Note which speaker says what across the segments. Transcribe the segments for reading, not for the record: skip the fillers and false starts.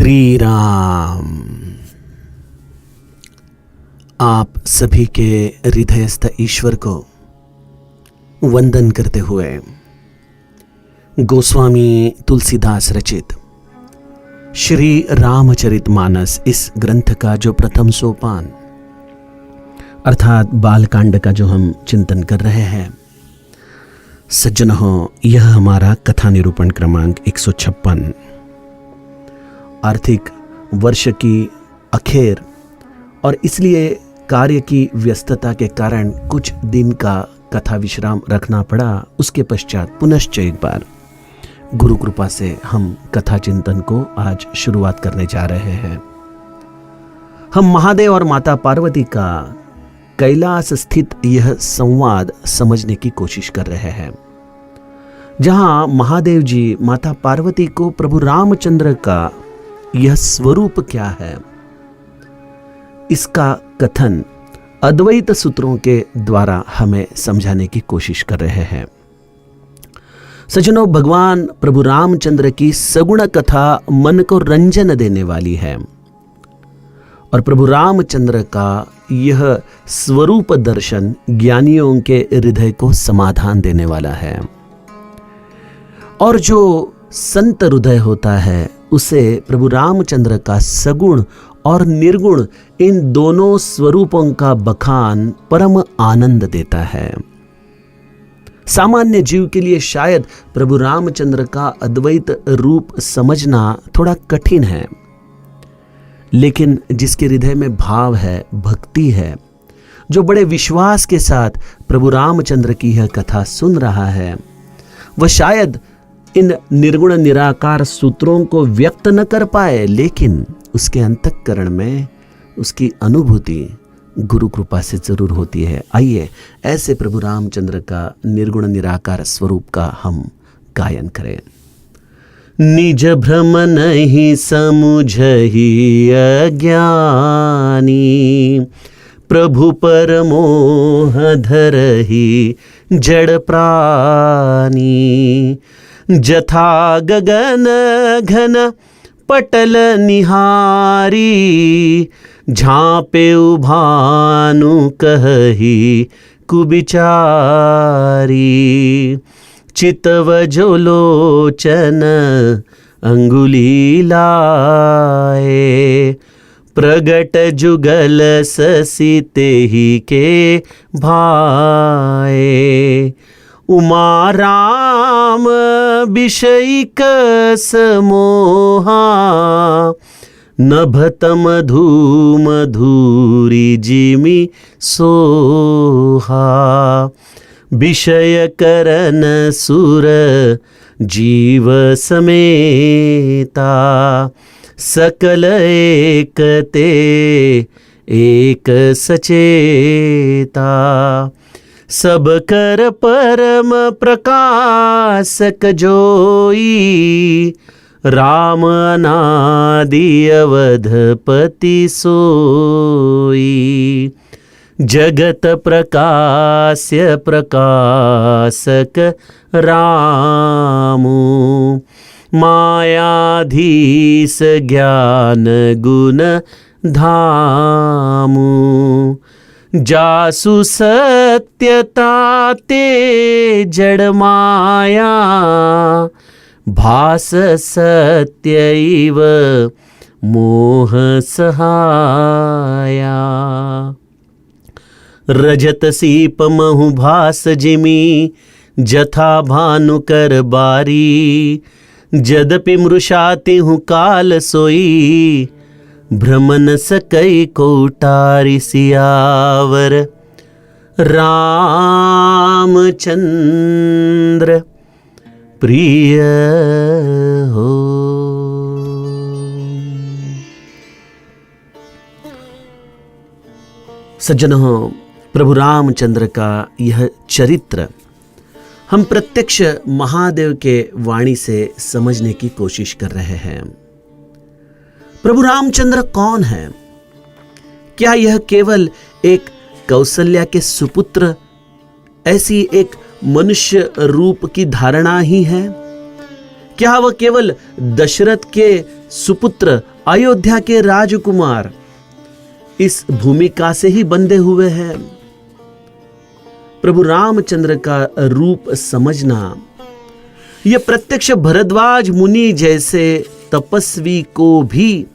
Speaker 1: श्री राम। आप सभी के हृदयस्थ ईश्वर को वंदन करते हुए गोस्वामी तुलसीदास रचित श्री रामचरितमानस इस ग्रंथ का जो प्रथम सोपान अर्थात बालकांड का जो हम चिंतन कर रहे हैं, सज्जनों, यह हमारा कथा निरूपण क्रमांक 156। आर्थिक वर्ष की अखेर और इसलिए कार्य की व्यस्तता के कारण कुछ दिन का कथा विश्राम रखना पड़ा। उसके पश्चात पुनश्च एक बार गुरु कृपा से हम कथा चिंतन को आज शुरुआत करने जा रहे हैं। हम महादेव और माता पार्वती का कैलाश स्थित यह संवाद समझने की कोशिश कर रहे हैं, जहां महादेव जी माता पार्वती को प्रभु रामचंद्र का यह स्वरूप क्या है, इसका कथन अद्वैत सूत्रों के द्वारा हमें समझाने की कोशिश कर रहे हैं। सज्जनों, भगवान प्रभु रामचंद्र की सगुण कथा मन को रंजन देने वाली है और प्रभु रामचंद्र का यह स्वरूप दर्शन ज्ञानियों के हृदय को समाधान देने वाला है। और जो संत हृदय होता है उसे प्रभु रामचंद्र का सगुण और निर्गुण इन दोनों स्वरूपों का बखान परम आनंद देता है। सामान्य जीव के लिए शायद प्रभु रामचंद्र का अद्वैत रूप समझना थोड़ा कठिन है, लेकिन जिसके हृदय में भाव है, भक्ति है, जो बड़े विश्वास के साथ प्रभु रामचंद्र की यह कथा सुन रहा है, वह शायद इन निर्गुण निराकार सूत्रों को व्यक्त न कर पाए, लेकिन उसके अंतःकरण में उसकी अनुभूति गुरु कृपा से जरूर होती है। आइए ऐसे प्रभु रामचंद्र का निर्गुण निराकार स्वरूप का हम गायन करें। निज भ्रम नहीं समुझहि अज्ञानी, प्रभु पर मोह धरहि जड़ प्राणी। जथा गगन घन पटल निहारी, झांपे भानु कहि कुबिचारी। चितव जो लोचन अंगुली लाए, प्रगट जुगल ससी तेहि के भाए। उमा राम विषयिक समोहा, नभतम धूम धूरी जिमि सोहा। विषय करन सुर जीव समेता, सकल एकते एक सचेता। सब कर परम प्रकाशक जोई, राम अनादि अवधपति सोई। जगत प्रकाश्य प्रकाशक रामु, मायाधीश ज्ञान गुण धामु। जासु सत्यता ते जड़ माया, भास सत्यैव मोह सहाया। रजत सीप महु भास जिमि, जथा भानु कर बारी। जदपि मृषा तिहु काल सोई, भ्रमन सकई कोटारी। सियावर रामचंद्र प्रिय हो। सज्जनों, प्रभु रामचंद्र का यह चरित्र हम प्रत्यक्ष महादेव के वाणी से समझने की कोशिश कर रहे हैं। प्रभु रामचंद्र कौन है? क्या यह केवल एक कौशल्या के सुपुत्र ऐसी एक मनुष्य रूप की धारणा ही है? क्या वह केवल दशरथ के सुपुत्र, अयोध्या के राजकुमार इस भूमिका से ही बंधे हुए हैं। प्रभु रामचंद्र का रूप समझना यह प्रत्यक्ष भरद्वाज मुनि जैसे तपस्वी को भी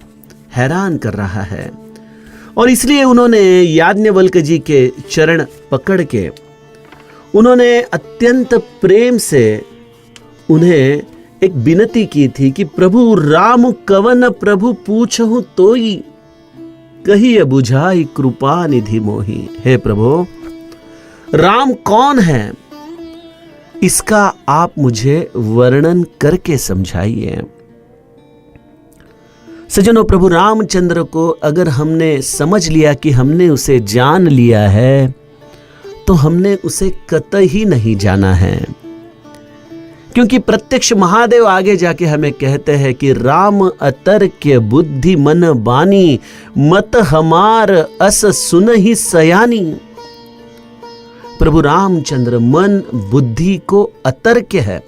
Speaker 1: हैरान कर रहा है, और इसलिए उन्होंने याज्ञवल्क्य जी के चरण पकड़ के उन्होंने अत्यंत प्रेम से उन्हें एक विनती की थी कि प्रभु राम कवन प्रभु पूछहु तोई, कहिए बुझाई कृपा निधि मोही। हे प्रभु, राम कौन है, इसका आप मुझे वर्णन करके समझाइए। सज्जनों, प्रभु रामचंद्र को अगर हमने समझ लिया कि हमने उसे जान लिया है, तो हमने उसे कतई नहीं जाना है, क्योंकि प्रत्यक्ष महादेव आगे जाके हमें कहते हैं कि राम अतर्क्य बुद्धि मन बानी, मत हमार अस सुनहि सयानी। प्रभु रामचंद्र मन बुद्धि को अतर्क्य है,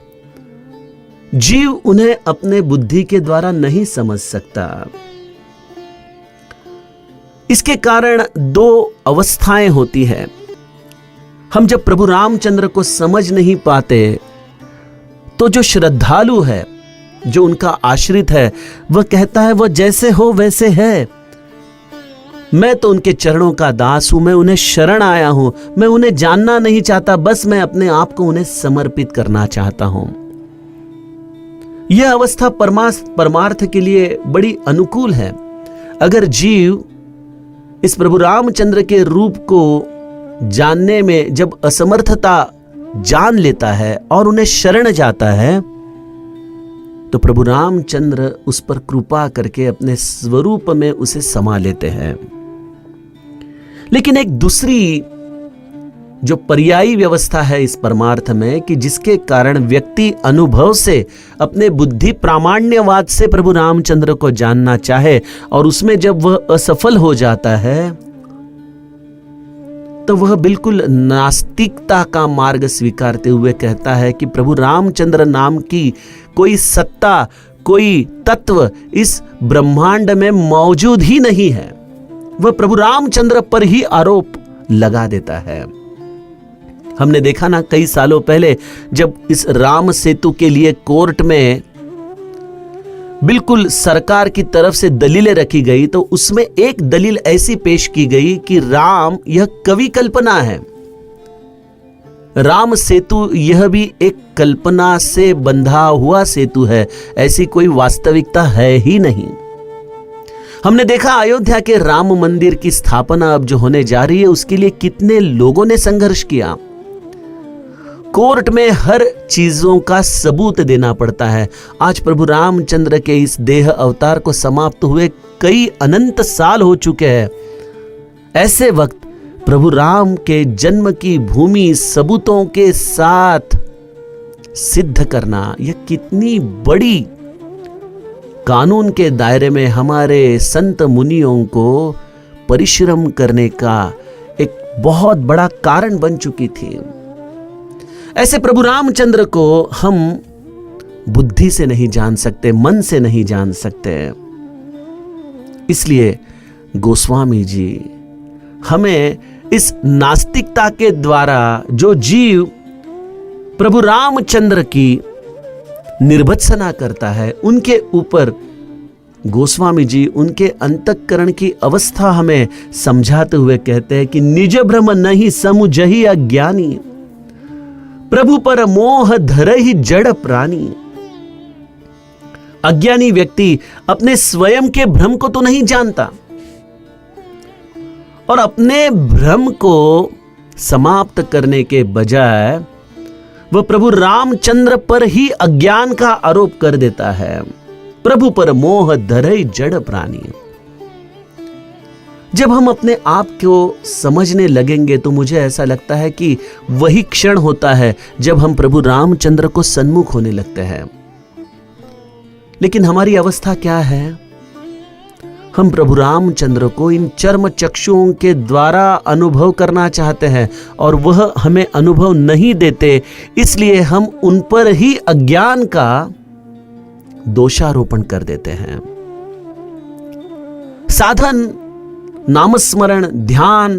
Speaker 1: जीव उन्हें अपने बुद्धि के द्वारा नहीं समझ सकता। इसके कारण दो अवस्थाएं होती है। हम जब प्रभु रामचंद्र को समझ नहीं पाते, तो जो श्रद्धालु है, जो उनका आश्रित है, वह कहता है वह जैसे हो वैसे है, मैं तो उनके चरणों का दास हूं, मैं उन्हें शरण आया हूं, मैं उन्हें जानना नहीं चाहता, बस मैं अपने आप को उन्हें समर्पित करना चाहता हूं। यह अवस्था परमार्थ के लिए बड़ी अनुकूल है। अगर जीव इस प्रभु रामचंद्र के रूप को जानने में जब असमर्थता जान लेता है और उन्हें शरण जाता है, तो प्रभु रामचंद्र उस पर कृपा करके अपने स्वरूप में उसे समा लेते हैं। लेकिन एक दूसरी जो पर्यायी व्यवस्था है इस परमार्थ में, कि जिसके कारण व्यक्ति अनुभव से अपने बुद्धि प्रामाण्यवाद से प्रभु रामचंद्र को जानना चाहे, और उसमें जब वह असफल हो जाता है, तो वह बिल्कुल नास्तिकता का मार्ग स्वीकारते हुए कहता है कि प्रभु रामचंद्र नाम की कोई सत्ता, कोई तत्व इस ब्रह्मांड में मौजूद ही नहीं है। वह प्रभु रामचंद्र पर ही आरोप लगा देता है। हमने देखा ना, कई सालों पहले जब इस राम सेतु के लिए कोर्ट में बिल्कुल सरकार की तरफ से दलीलें रखी गई, तो उसमें एक दलील ऐसी पेश की गई कि राम यह कवि कल्पना है, राम सेतु यह भी एक कल्पना से बंधा हुआ सेतु है, ऐसी कोई वास्तविकता है ही नहीं। हमने देखा अयोध्या के राम मंदिर की स्थापना अब जो होने जा रही है, उसके लिए कितने लोगों ने संघर्ष किया। कोर्ट में हर चीजों का सबूत देना पड़ता है। आज प्रभु रामचंद्र के इस देह अवतार को समाप्त हुए कई अनंत साल हो चुके हैं। ऐसे वक्त प्रभु राम के जन्म की भूमि सबूतों के साथ सिद्ध करना, यह कितनी बड़ी कानून के दायरे में हमारे संत मुनियों को परिश्रम करने का एक बहुत बड़ा कारण बन चुकी थी। ऐसे प्रभु रामचंद्र को हम बुद्धि से नहीं जान सकते, मन से नहीं जान सकते। इसलिए गोस्वामी जी हमें इस नास्तिकता के द्वारा जो जीव प्रभु रामचंद्र की निर्भत्सना करता है, उनके ऊपर गोस्वामी जी उनके अंतःकरण की अवस्था हमें समझाते हुए कहते हैं कि निज भ्रम नहीं समुझहि अज्ञानी, प्रभु पर मोह धरहि जड़ प्राणी। अज्ञानी व्यक्ति अपने स्वयं के भ्रम को तो नहीं जानता, और अपने भ्रम को समाप्त करने के बजाय वह प्रभु रामचंद्र पर ही अज्ञान का आरोप कर देता है। प्रभु पर मोह धरहि जड़ प्राणी। जब हम अपने आप को समझने लगेंगे, तो मुझे ऐसा लगता है कि वही क्षण होता है जब हम प्रभु रामचंद्र को सन्मुख होने लगते हैं। लेकिन हमारी अवस्था क्या है? हम प्रभु रामचंद्र को इन चर्म चक्षुओं के द्वारा अनुभव करना चाहते हैं, और वह हमें अनुभव नहीं देते, इसलिए हम उन पर ही अज्ञान का दोषारोपण कर देते हैं। साधन, नामस्मरण, ध्यान,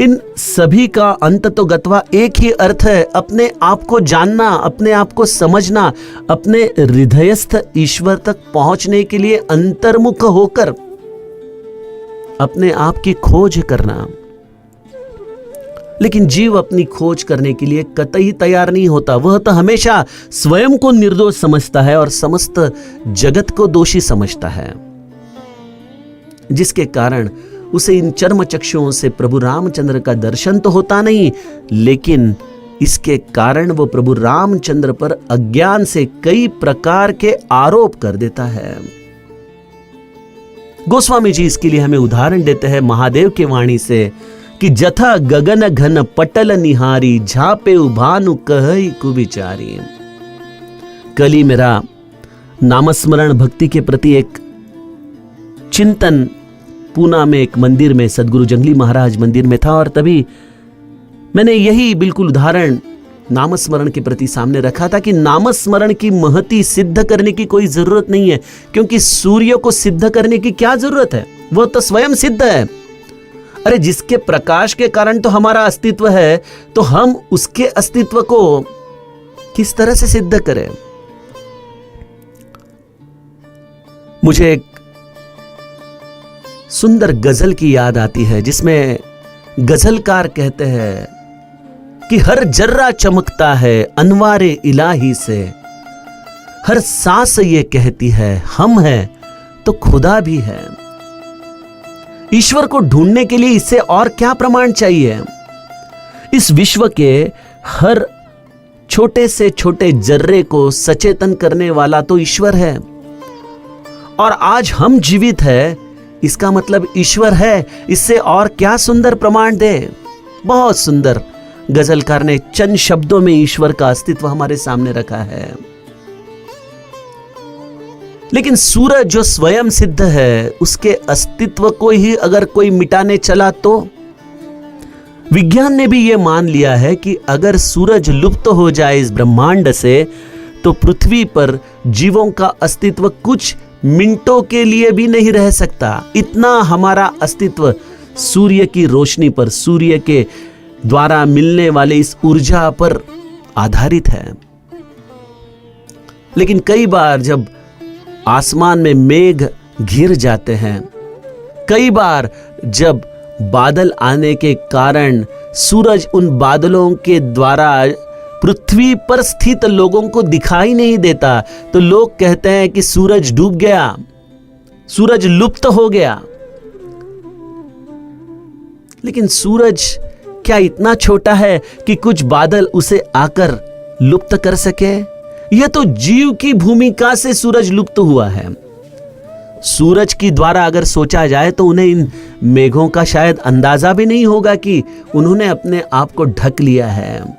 Speaker 1: इन सभी का अंततोगत्वा एक ही अर्थ है, अपने आप को जानना, अपने आप को समझना, अपने हृदयस्थ ईश्वर तक पहुंचने के लिए अंतर्मुख होकर अपने आप की खोज करना। लेकिन जीव अपनी खोज करने के लिए कतई तैयार नहीं होता। वह तो हमेशा स्वयं को निर्दोष समझता है और समस्त जगत को दोषी समझता है, जिसके कारण उसे इन चर्म चक्षुओं से प्रभु रामचंद्र का दर्शन तो होता नहीं, लेकिन इसके कारण वो प्रभु रामचंद्र पर अज्ञान से कई प्रकार के आरोप कर देता है। गोस्वामी जी इसके लिए हमें उदाहरण देते हैं महादेव की वाणी से कि जथा गगन घन पटल निहारी, झापे भानु कहई कुविचारी। कल ही मेरा नामस्मरण भक्ति के प्रति एक चिंतन पूना में एक मंदिर में, सदगुरु जंगली महाराज मंदिर में था, और तभी मैंने यही बिल्कुल उदाहरण नामस्मरण के प्रति सामने रखा था कि नामस्मरण की महती सिद्ध करने की कोई जरूरत नहीं है, क्योंकि सूर्य को सिद्ध करने की क्या जरूरत है, वह तो स्वयं सिद्ध है। अरे जिसके प्रकाश के कारण तो हमारा अस्तित्व है, तो हम उसके अस्तित्व को किस तरह से सिद्ध करें। मुझे एक सुंदर गजल की याद आती है, जिसमें गजलकार कहते हैं कि हर जर्रा चमकता है अनवारे इलाही से, हर सांस ये कहती है हम हैं तो खुदा भी है। ईश्वर को ढूंढने के लिए इससे और क्या प्रमाण चाहिए। इस विश्व के हर छोटे से छोटे जर्रे को सचेतन करने वाला तो ईश्वर है, और आज हम जीवित है इसका मतलब ईश्वर है। इससे और क्या सुंदर प्रमाण दे। बहुत सुंदर गजलकार ने चंद शब्दों में ईश्वर का अस्तित्व हमारे सामने रखा है। लेकिन सूरज जो स्वयं सिद्ध है, उसके अस्तित्व को ही अगर कोई मिटाने चला तो विज्ञान ने भी यह मान लिया है कि अगर सूरज लुप्त हो जाए इस ब्रह्मांड से, तो पृथ्वी पर जीवों का अस्तित्व कुछ मिनटों के लिए भी नहीं रह सकता। इतना हमारा अस्तित्व सूर्य की रोशनी पर, सूर्य के द्वारा मिलने वाले इस ऊर्जा पर आधारित है। लेकिन कई बार जब आसमान में मेघ घिर जाते हैं, कई बार जब बादल आने के कारण सूरज उन बादलों के द्वारा पृथ्वी पर स्थित लोगों को दिखाई नहीं देता, तो लोग कहते हैं कि सूरज डूब गया, सूरज लुप्त हो गया। लेकिन सूरज क्या इतना छोटा है कि कुछ बादल उसे आकर लुप्त कर सके? यह तो जीव की भूमिका से सूरज लुप्त हुआ है। सूरज की द्वारा अगर सोचा जाए तो उन्हें इन मेघों का शायद अंदाजा भी नहीं होगा कि उन्होंने अपने आप को ढक लिया है।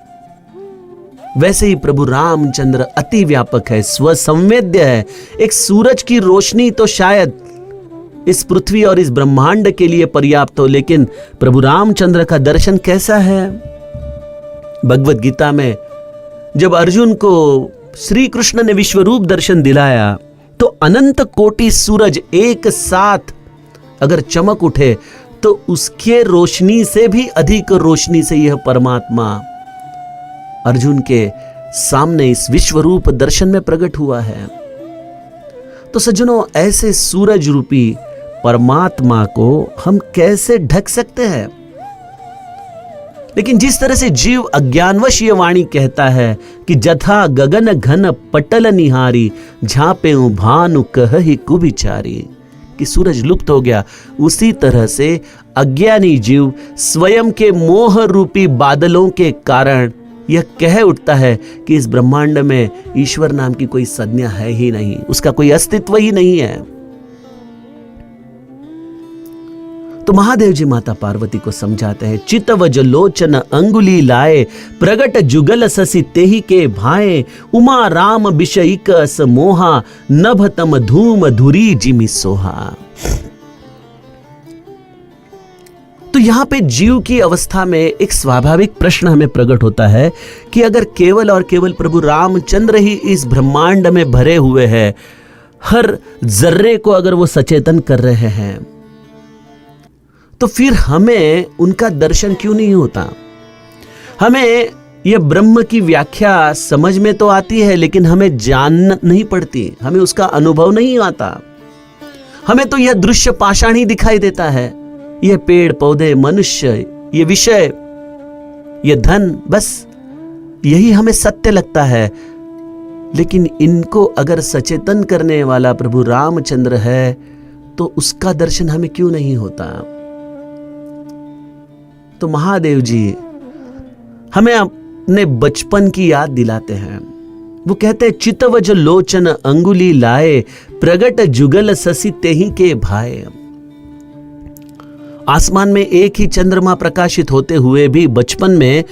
Speaker 1: वैसे ही प्रभु रामचंद्र अति व्यापक है, स्वसंवेद्य है। एक सूरज की रोशनी तो शायद इस पृथ्वी और इस ब्रह्मांड के लिए पर्याप्त हो, लेकिन प्रभु रामचंद्र का दर्शन कैसा है? भगवत गीता में जब अर्जुन को श्री कृष्ण ने विश्वरूप दर्शन दिलाया, तो अनंत कोटि सूरज एक साथ अगर चमक उठे तो उसके रोशनी से भी अधिक रोशनी से यह परमात्मा अर्जुन के सामने इस विश्वरूप दर्शन में प्रकट हुआ है। तो सज्जनों, ऐसे सूरज रूपी परमात्मा को हम कैसे ढक सकते हैं? लेकिन जिस तरह से जीव अज्ञानवश ये वाणी कहता है कि जथा गगन घन पटल निहारी, झापे भानु कहहि कुविचारी, कि सूरज लुप्त हो गया, उसी तरह से अज्ञानी जीव स्वयं के मोह रूपी बादलों के कारण यह कह उठता है कि इस ब्रह्मांड में ईश्वर नाम की कोई संज्ञा है ही नहीं, उसका कोई अस्तित्व ही नहीं है। तो महादेव जी माता पार्वती को समझाते हैं, चितवज लोचन अंगुली लाए, प्रगट जुगल ससी तेहि के भाए, उमा राम विषयिक समोहा, नभ तम धूम धुरी जिमि सोहा। तो यहां पे जीव की अवस्था में एक स्वाभाविक प्रश्न हमें प्रकट होता है कि अगर केवल और केवल प्रभु रामचंद्र ही इस ब्रह्मांड में भरे हुए हैं, हर जर्रे को अगर वो सचेतन कर रहे हैं, तो फिर हमें उनका दर्शन क्यों नहीं होता? हमें यह ब्रह्म की व्याख्या समझ में तो आती है, लेकिन हमें जान नहीं पड़ती, हमें उसका अनुभव नहीं आता। हमें तो यह दृश्य पाषाण ही दिखाई देता है, यह पेड़ पौधे, मनुष्य, ये विषय, ये धन, बस यही हमें सत्य लगता है। लेकिन इनको अगर सचेतन करने वाला प्रभु रामचंद्र है, तो उसका दर्शन हमें क्यों नहीं होता? तो महादेव जी हमें अपने बचपन की याद दिलाते हैं। वो कहते हैं, चितवज लोचन अंगुली लाए, प्रगट जुगल ससी तेहि के भाए। आसमान में एक ही चंद्रमा प्रकाशित होते हुए भी बचपन में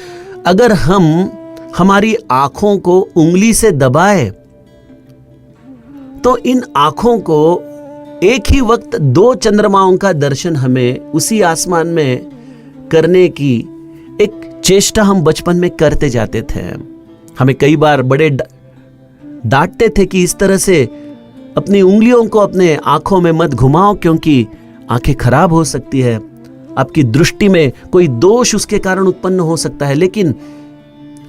Speaker 1: अगर हम हमारी आंखों को उंगली से दबाए, तो इन आंखों को एक ही वक्त दो चंद्रमाओं का दर्शन हमें उसी आसमान में करने की एक चेष्टा हम बचपन में करते जाते थे। हमें कई बार बड़े डांटते थे कि इस तरह से अपनी उंगलियों को अपने आंखों में मत घुमाओ, क्योंकि आंखें खराब हो सकती है, आपकी दृष्टि में कोई दोष उसके कारण उत्पन्न हो सकता है। लेकिन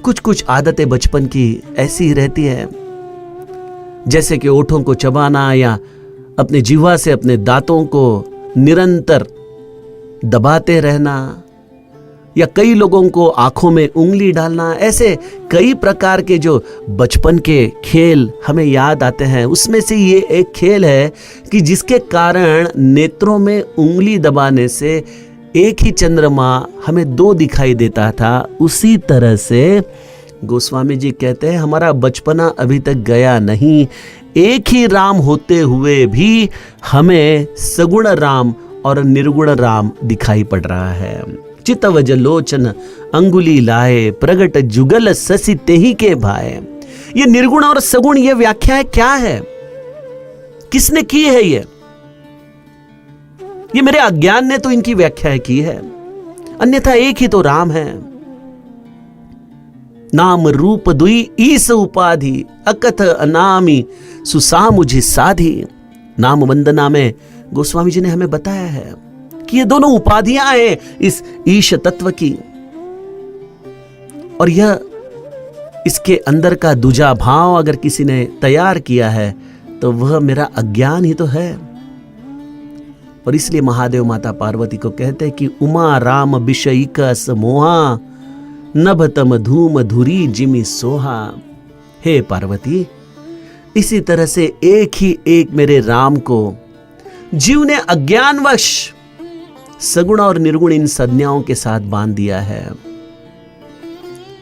Speaker 1: कुछ कुछ आदतें बचपन की ऐसी ही रहती है, जैसे कि ओठों को चबाना या अपने जिह्वा से अपने दांतों को निरंतर दबाते रहना, या कई लोगों को आंखों में उंगली डालना। ऐसे कई प्रकार के जो बचपन के खेल हमें याद आते हैं, उसमें से ये एक खेल है कि जिसके कारण नेत्रों में उंगली दबाने से एक ही चंद्रमा हमें दो दिखाई देता था। उसी तरह से गोस्वामी जी कहते हैं, हमारा बचपना अभी तक गया नहीं, एक ही राम होते हुए भी हमें सगुण राम और निर्गुण राम दिखाई पड़ रहा है। चितवज लोचन अंगुली लाए, प्रगट जुगल ससी तेहि के भाए। ये निर्गुण और सगुण, ये व्याख्याएं क्या है, किसने की है? ये मेरे अज्ञान ने तो इनकी व्याख्याएं की है, अन्यथा एक ही तो राम है। नाम रूप दुई ईस उपाधि, अकथ अनामी सुसामुझि साधी। नाम वंदना में गोस्वामी जी ने हमें बताया है कि ये दोनों उपाधियां हैं इस ईश तत्व की, और यह इसके अंदर का दूजा भाव अगर किसी ने तैयार किया है, तो वह मेरा अज्ञान ही तो है। और इसलिए महादेव माता पार्वती को कहते हैं कि उमा राम विषयिकस मोहा, नभतम धूम धुरी जिमि सोहा। हे पार्वती, इसी तरह से एक ही एक मेरे राम को जीव ने अज्ञानवश सगुण और निर्गुण इन संज्ञाओं के साथ बांध दिया है।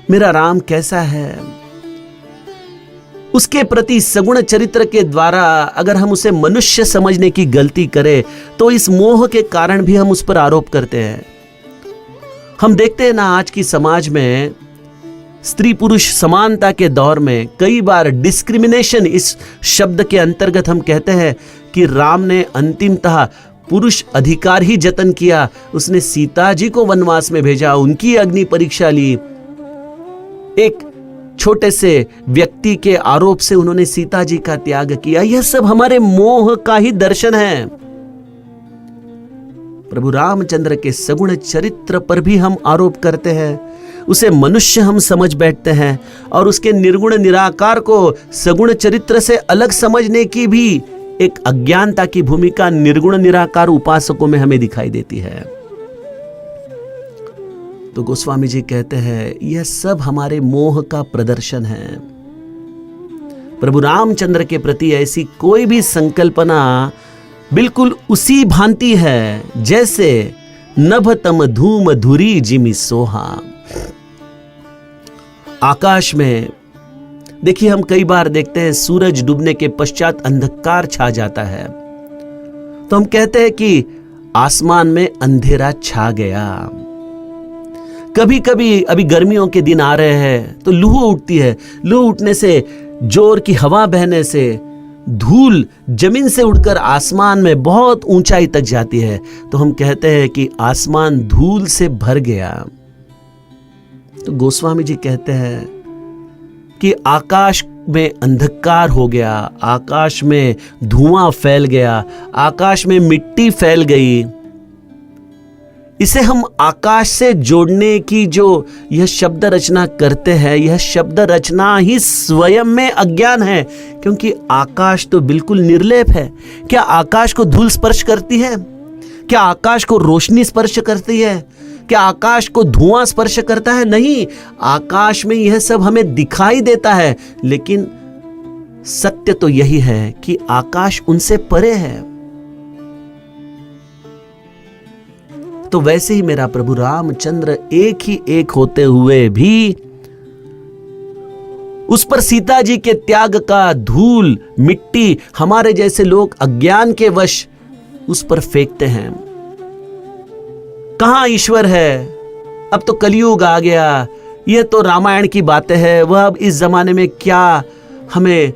Speaker 1: मेरा राम कैसा है, उसके प्रति सगुण चरित्र के द्वारा अगर हम उसे मनुष्य समझने की गलती करें, तो इस मोह के कारण भी हम उस पर आरोप करते हैं। हम देखते हैं ना, आज की समाज में स्त्री पुरुष समानता के दौर में कई बार डिस्क्रिमिनेशन इस शब्द के अंतर्गत हम कहते हैं कि राम ने अंतिमतः पुरुष अधिकार ही जतन किया, उसने सीता जी को वनवास में भेजा, उनकी अग्नि परीक्षा ली। एक छोटे से व्यक्ति के आरोप से उन्होंने सीता जी का त्याग किया। यह सब हमारे मोह का ही दर्शन है। प्रभु रामचंद्र के सगुण चरित्र पर भी हम आरोप करते हैं, उसे मनुष्य हम समझ बैठते हैं, और उसके निर्गुण निराकार को सगुण चरित्र से अलग समझने की भी एक अज्ञानता की भूमिका निर्गुण निराकार उपासकों में हमें दिखाई देती है। तो गोस्वामी जी कहते हैं, यह सब हमारे मोह का प्रदर्शन है। प्रभु रामचंद्र के प्रति ऐसी कोई भी संकल्पना बिल्कुल उसी भांति है जैसे नभतम धूम धुरी जिमि सोहा। आकाश में देखिए, हम कई बार देखते हैं सूरज डूबने के पश्चात अंधकार छा जाता है, तो हम कहते हैं कि आसमान में अंधेरा छा गया। कभी कभी अभी गर्मियों के दिन आ रहे हैं तो लू उठती है, लू उठने से, जोर की हवा बहने से धूल जमीन से उड़कर आसमान में बहुत ऊंचाई तक जाती है, तो हम कहते हैं कि आसमान धूल से भर गया। तो गोस्वामी जी कहते हैं कि आकाश में अंधकार हो गया, आकाश में धुआं फैल गया, आकाश में मिट्टी फैल गई, इसे हम आकाश से जोड़ने की जो यह शब्द रचना करते हैं, यह शब्द रचना ही स्वयं में अज्ञान है, क्योंकि आकाश तो बिल्कुल निर्लेप है। क्या आकाश को धूल स्पर्श करती है? क्या आकाश को रोशनी स्पर्श करती है? क्या आकाश को धुआं स्पर्श करता है? नहीं, आकाश में यह सब हमें दिखाई देता है, लेकिन सत्य तो यही है कि आकाश उनसे परे है। तो वैसे ही मेरा प्रभु रामचंद्र एक ही एक होते हुए भी उस पर सीता जी के त्याग का धूल, मिट्टी हमारे जैसे लोग अज्ञान के वश उस पर फेंकते हैं। कहां ईश्वर है? अब तो कलयुग आ गया, यह तो रामायण की बातें हैं, वह अब इस जमाने में क्या हमें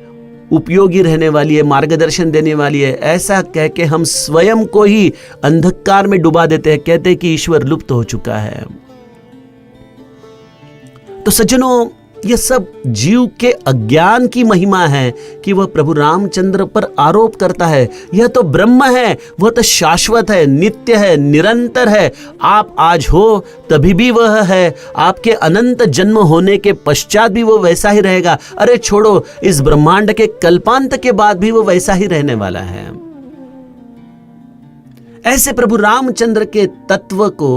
Speaker 1: उपयोगी रहने वाली है, मार्गदर्शन देने वाली है, ऐसा कह के हम स्वयं को ही अंधकार में डुबा देते हैं, कहते हैं कि ईश्वर लुप्त हो चुका है। तो सज्जनों, यह सब जीव के अज्ञान की महिमा है कि वह प्रभु रामचंद्र पर आरोप करता है। यह तो ब्रह्म है, वह तो शाश्वत है, नित्य है, निरंतर है। आप आज हो तभी भी वह है, आपके अनंत जन्म होने के पश्चात भी वो वैसा ही रहेगा। अरे छोड़ो, इस ब्रह्मांड के कल्पांत के बाद भी वो वैसा ही रहने वाला है। ऐसे प्रभु रामचंद्र के तत्व को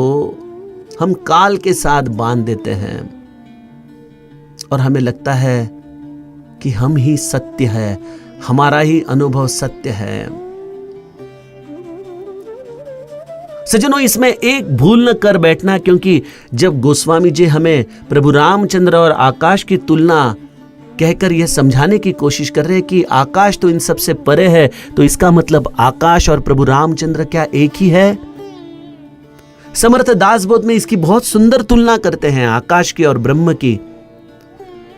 Speaker 1: हम काल के साथ बांध देते हैं और हमें लगता है कि हम ही सत्य है, हमारा ही अनुभव सत्य है। सज्जनों, इसमें एक भूल न कर बैठना, क्योंकि जब गोस्वामी जी हमें प्रभु रामचंद्र और आकाश की तुलना कहकर यह समझाने की कोशिश कर रहे हैं कि आकाश तो इन सबसे परे है, तो इसका मतलब आकाश और प्रभु रामचंद्र क्या एक ही है? समर्थ दासबोध में इसकी बहुत सुंदर तुलना करते हैं आकाश की और ब्रह्म की।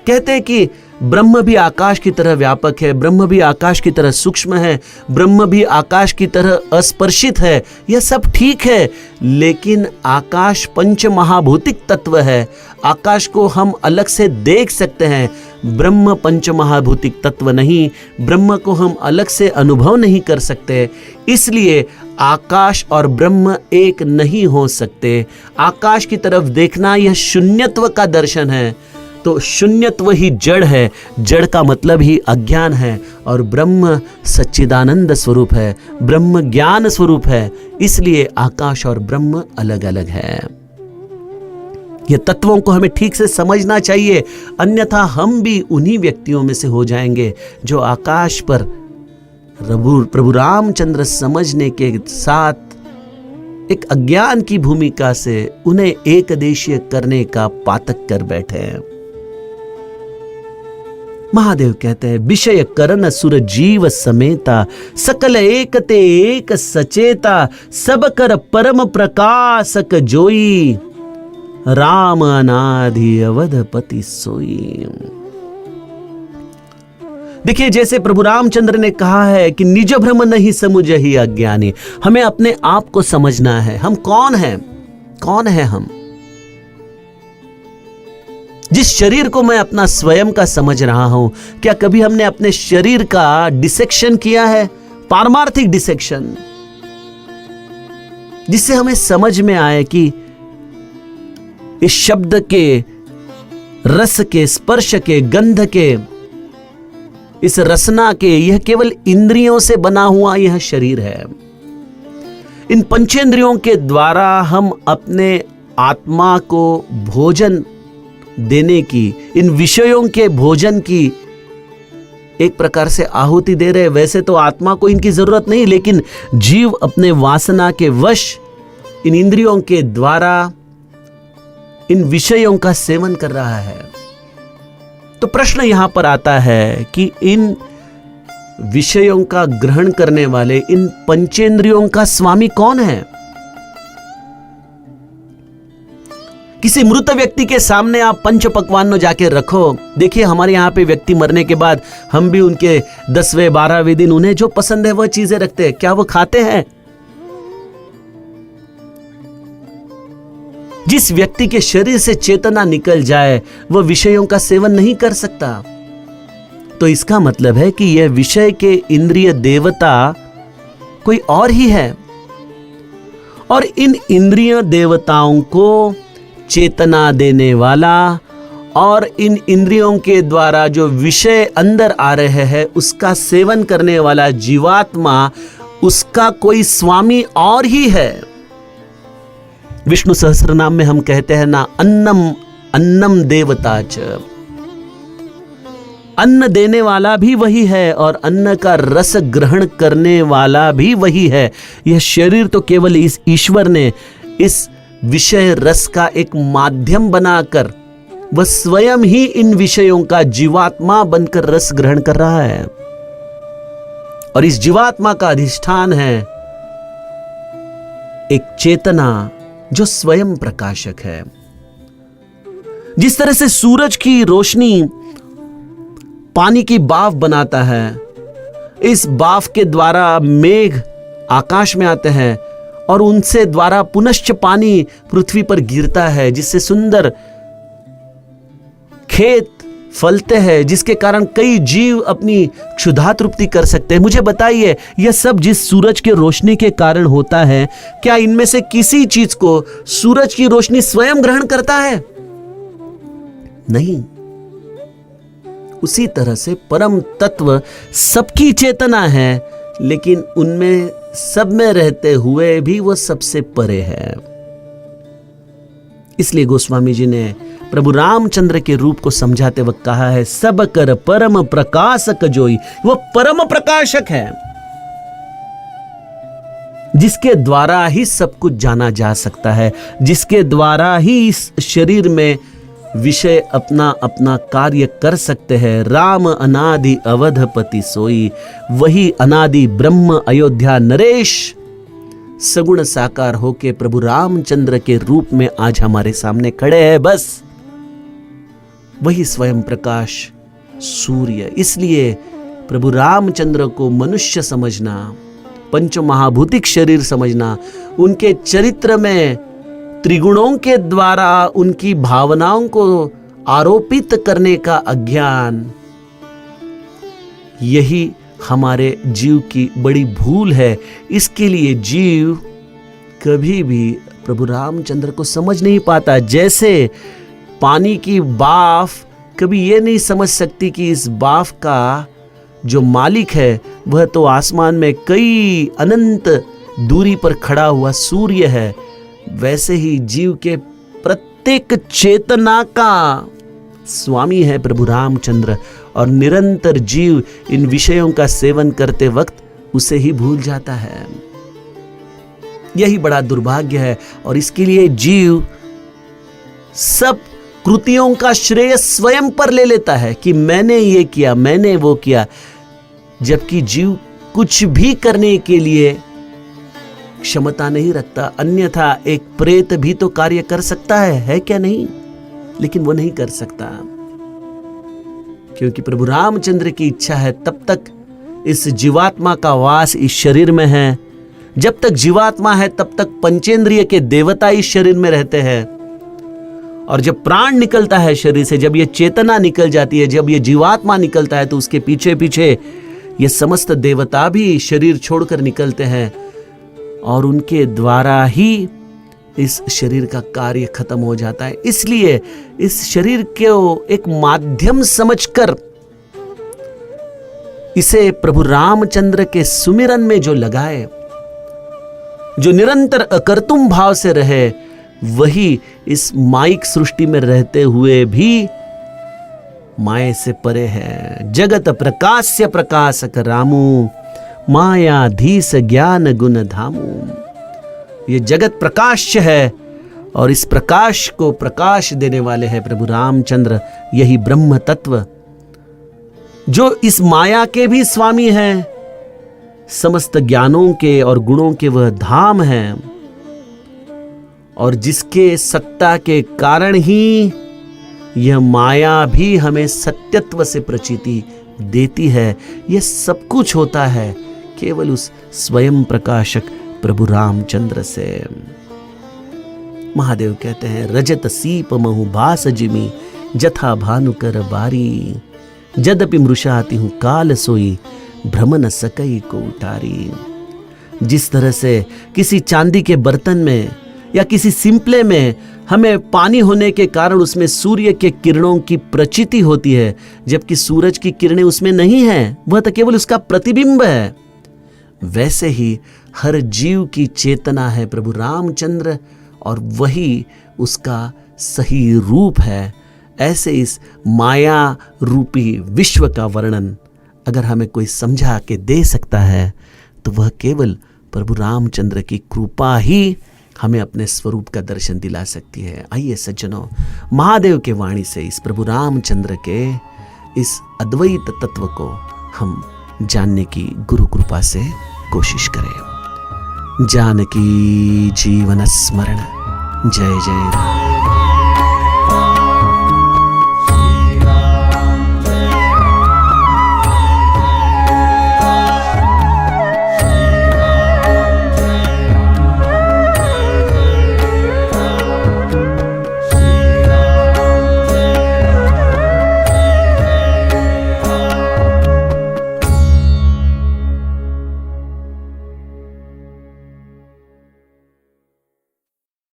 Speaker 1: कहते हैं कि ब्रह्म भी आकाश की तरह व्यापक है, ब्रह्म भी आकाश की तरह सूक्ष्म है, ब्रह्म भी आकाश की तरह अस्पर्शित है। यह सब ठीक है, लेकिन आकाश पंच महाभौतिक तत्व है। आकाश को हम अलग से देख सकते हैं, ब्रह्म पंच महाभौतिक तत्व नहीं, ब्रह्म को हम अलग से अनुभव नहीं कर सकते। इसलिए आकाश और ब्रह्म एक नहीं हो सकते। आकाश की तरफ देखना यह शून्यत्व का दर्शन है, तो शून्यत्व ही जड़ है, जड़ का मतलब ही अज्ञान है, और ब्रह्म सच्चिदानंद स्वरूप है, ब्रह्म ज्ञान स्वरूप है। इसलिए आकाश और ब्रह्म अलग अलग है। ये तत्वों को हमें ठीक से समझना चाहिए, अन्यथा हम भी उन्हीं व्यक्तियों में से हो जाएंगे जो आकाश पर प्रभु रामचंद्र समझने के साथ एक अज्ञान की भूमिका से उन्हें एकदेशीय करने का पातक कर बैठे हैं। महादेव कहते हैं, विषय करन सुर जीव समेता, सकल एकते एक सचेता, सब कर परम प्रकाशक जोई, राम अनादि अवधपति सोई। देखिए, जैसे प्रभु रामचंद्र ने कहा है कि निज भ्रम नहीं समुझहि अज्ञानी, हमें अपने आप को समझना है। हम कौन हैं? कौन है हम? जिस शरीर को मैं अपना स्वयं का समझ रहा हूं, क्या कभी हमने अपने शरीर का डिसेक्शन किया है? पारमार्थिक डिसेक्शन, जिससे हमें समझ में आए कि इस शब्द के, रस के, स्पर्श के, गंध के, इस रसना के, यह केवल इंद्रियों से बना हुआ यह शरीर है। इन पंचेंद्रियों के द्वारा हम अपने आत्मा को भोजन देने की, इन विषयों के भोजन की एक प्रकार से आहुति दे रहे। वैसे तो आत्मा को इनकी जरूरत नहीं, लेकिन जीव अपने वासना के वश इन इंद्रियों के द्वारा इन विषयों का सेवन कर रहा है। तो प्रश्न यहां पर आता है कि इन विषयों का ग्रहण करने वाले इन पंचेंद्रियों का स्वामी कौन है? किसी मृत व्यक्ति के सामने आप पंच पकवान जाके रखो, देखिए हमारे यहाँ पे व्यक्ति मरने के बाद हम भी उनके 10वें 12वें दिन उन्हें जो पसंद है वह चीजें रखते हैं। क्या वो खाते हैं? जिस व्यक्ति के शरीर से चेतना निकल जाए वह विषयों का सेवन नहीं कर सकता। तो इसका मतलब है कि यह विषय के इंद्रिय देवता कोई और ही है, और इन इंद्रिय देवताओं को चेतना देने वाला और इन इंद्रियों के द्वारा जो विषय अंदर आ रहे हैं उसका सेवन करने वाला जीवात्मा, उसका कोई स्वामी और ही है। विष्णु सहस्त्रनाम में हम कहते हैं ना, अन्नम अन्नम देवता च, अन्न देने वाला भी वही है और अन्न का रस ग्रहण करने वाला भी वही है। यह शरीर तो केवल इस ईश्वर ने इस विषय रस का एक माध्यम बनाकर वह स्वयं ही इन विषयों का जीवात्मा बनकर रस ग्रहण कर रहा है, और इस जीवात्मा का अधिष्ठान है एक चेतना जो स्वयं प्रकाशक है। जिस तरह से सूरज की रोशनी पानी की बाफ बनाता है, इस बाफ के द्वारा मेघ आकाश में आते हैं और उनसे द्वारा पुनश्च पानी पृथ्वी पर गिरता है, जिससे सुंदर खेत फलते हैं, जिसके कारण कई जीव अपनी क्षुधा तृप्ति कर सकते हैं। मुझे बताइए, यह सब जिस सूरज की रोशनी के कारण होता है, क्या इनमें से किसी चीज को सूरज की रोशनी स्वयं ग्रहण करता है? नहीं। उसी तरह से परम तत्व सबकी चेतना है, लेकिन उनमें सब में रहते हुए भी वो सबसे परे है। इसलिए गोस्वामी जी ने प्रभु रामचंद्र के रूप को समझाते वक्त कहा है, सब कर परम प्रकाशक जोई। वो परम प्रकाशक है जिसके द्वारा ही सब कुछ जाना जा सकता है, जिसके द्वारा ही इस शरीर में विषय अपना अपना कार्य कर सकते हैं। राम अनादि अवधपति सोई, वही अनादि ब्रह्म अयोध्या नरेश सगुण साकार होके प्रभु रामचंद्र के रूप में आज हमारे सामने खड़े हैं। बस वही स्वयं प्रकाश सूर्य। इसलिए प्रभु रामचंद्र को मनुष्य समझना, पंच महाभूतिक शरीर समझना, उनके चरित्र में त्रिगुणों के द्वारा उनकी भावनाओं को आरोपित करने का अज्ञान, यही हमारे जीव की बड़ी भूल है। इसके लिए जीव कभी भी प्रभु रामचंद्र को समझ नहीं पाता। जैसे पानी की बाफ कभी ये नहीं समझ सकती कि इस बाफ का जो मालिक है वह तो आसमान में कई अनंत दूरी पर खड़ा हुआ सूर्य है, वैसे ही जीव के प्रत्येक चेतना का स्वामी है प्रभु रामचंद्र, और निरंतर जीव इन विषयों का सेवन करते वक्त उसे ही भूल जाता है। यही बड़ा दुर्भाग्य है, और इसके लिए जीव सब कृतियों का श्रेय स्वयं पर ले लेता है कि मैंने ये किया, मैंने वो किया, जबकि जीव कुछ भी करने के लिए क्षमता नहीं रखता। अन्यथा एक प्रेत भी तो कार्य कर सकता है क्या नहीं? लेकिन वो नहीं कर सकता, क्योंकि प्रभु रामचंद्र की इच्छा है तब तक इस जीवात्मा का वास इस शरीर में है। जब तक जीवात्मा है तब तक पंचेंद्रिय के देवता इस शरीर में रहते हैं, और जब प्राण निकलता है शरीर से, जब ये चेतना निकल जाती है, जब ये जीवात्मा निकलता है, तो उसके पीछे पीछे ये समस्त देवता भी शरीर छोड़कर निकलते हैं, और उनके द्वारा ही इस शरीर का कार्य खत्म हो जाता है। इसलिए इस शरीर को एक माध्यम समझकर इसे प्रभु रामचंद्र के सुमिरन में जो लगाए, जो निरंतर अकर्तुम भाव से रहे, वही इस माइक सृष्टि में रहते हुए भी माया से परे है। जगत प्रकाश्य प्रकाशक रामू, मायाधीश ज्ञान गुण धामू। ये जगत प्रकाश है, और इस प्रकाश को प्रकाश देने वाले हैं प्रभु रामचंद्र। यही ब्रह्म तत्व जो इस माया के भी स्वामी हैं, समस्त ज्ञानों के और गुणों के वह धाम हैं, और जिसके सत्ता के कारण ही यह माया भी हमें सत्यत्व से प्रचीति देती है। यह सब कुछ होता है केवल उस स्वयं प्रकाशक प्रभु रामचंद्र से। महादेव कहते हैं, रजत सीप महु भास जिमी, जथा भानुकर बारी। जद्यपि मृषाति हूँ काल सोई, भ्रम न सकई को उतारी। जिस तरह से किसी चांदी के बर्तन में या किसी सिंपले में हमें पानी होने के कारण उसमें सूर्य के किरणों की प्रचिति होती है, जबकि सूरज की किरणें उसमें नहीं है, वह तो केवल उसका प्रतिबिंब है, वैसे ही हर जीव की चेतना है प्रभु रामचंद्र और वही उसका सही रूप है। ऐसे इस माया रूपी विश्व का वर्णन अगर हमें कोई समझा के दे सकता है तो वह केवल प्रभु रामचंद्र की कृपा ही हमें अपने स्वरूप का दर्शन दिला सकती है। आइए सज्जनों, महादेव के वाणी से इस प्रभु रामचंद्र के इस अद्वैत तत्व को हम जानने की गुरु कृपा से कोशिश करें। जानकी जीवन स्मरण। जय जय राम।